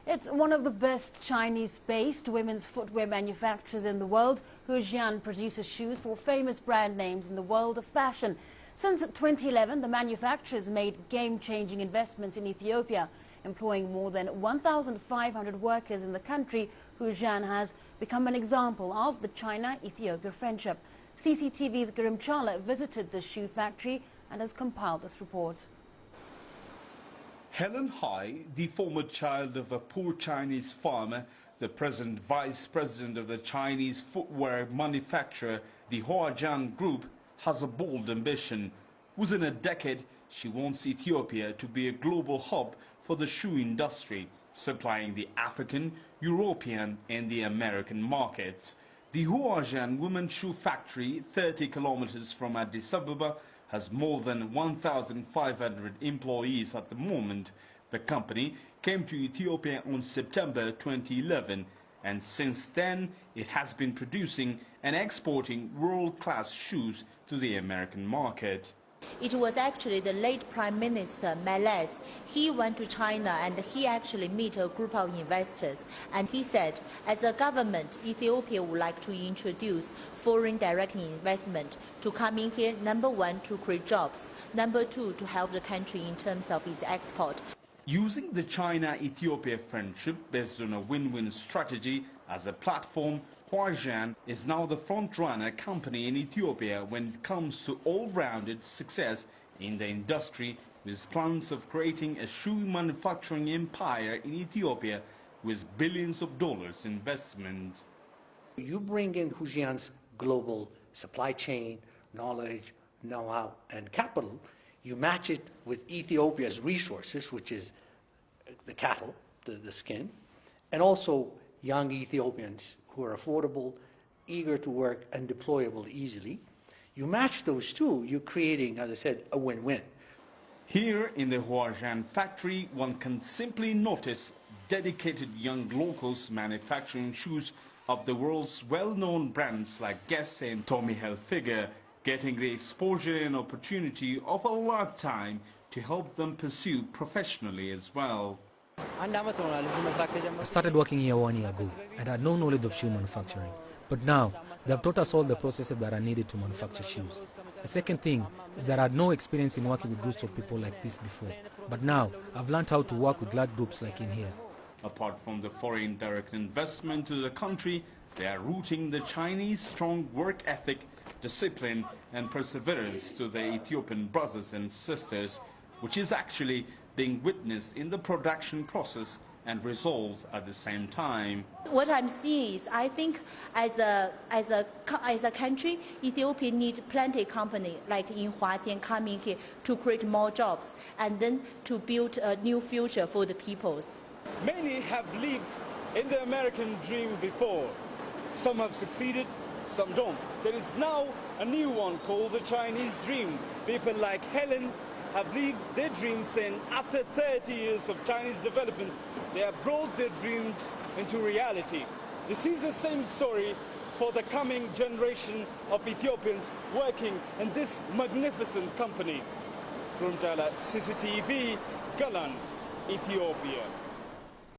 It's one of the best Chinese-based women's footwear manufacturers in the world. Hujian produces shoes for famous brand names in the world of fashion. Since 2011, the manufacturers made game-changing investments in Ethiopia. Employing more than 1,500 workers in the country, Hujian has become an example of the China-Ethiopia friendship. CCTV's Chala visited the shoe factory and has compiled this report. Helen Hai, the former child of a poor Chinese farmer, the present vice president of the Chinese footwear manufacturer, the Hujian Group, has a bold ambition. Within a decade, she wants Ethiopia to be a global hub for the shoe industry, supplying the African, European and the American markets. The Hujian Women's Shoe Factory, 30 kilometers from Addis Ababa, has more than 1,500 employees at the moment. The company came to Ethiopia on September 2011, and since then it has been producing and exporting world-class shoes to the American market. It was actually the late Prime Minister Meles. He went to China and he actually met a group of investors. And he said, as a government, Ethiopia would like to introduce foreign direct investment to come in here, number one, to create jobs, number two, to help the country in terms of its export. Using the China-Ethiopia friendship based on a win-win strategy as a platform, Hujian is now the front-runner company in Ethiopia when it comes to all-rounded success in the industry, with plans of creating a shoe manufacturing empire in Ethiopia with billions of dollars investment. You bring in Hujian's global supply chain, knowledge, know-how and capital, you match it with Ethiopia's resources, which is the cattle, the skin, and also young Ethiopians who are affordable, eager to work, and deployable easily. You match those two, you're creating, as I said, a win-win. Here in the Hujian factory, one can simply notice dedicated young locals manufacturing shoes of the world's well-known brands like Guess and Tommy Hilfiger, getting the exposure and opportunity of a lifetime to help them pursue professionally as well. I started working here 1 year ago and had no knowledge of shoe manufacturing. But now, they have taught us all the processes that are needed to manufacture shoes. The second thing is that I had no experience in working with groups of people like this before. But now, I've learned how to work with large groups like in here. Apart from the foreign direct investment to the country, they are rooting the Chinese strong work ethic, discipline and perseverance to their Ethiopian brothers and sisters, which is actually being witnessed in the production process and results at the same time. What I'm seeing is, I think as a country, Ethiopia needs plenty of companies like in Hujian coming here to create more jobs and then to build a new future for the peoples. Many have lived in the American dream before. Some have succeeded, some don't. There is now a new one called the Chinese dream. People like Helen have lived their dreams, and after 30 years of Chinese development, they have brought their dreams into reality. This is the same story for the coming generation of Ethiopians working in this magnificent company. From CCTV, Galan, Ethiopia.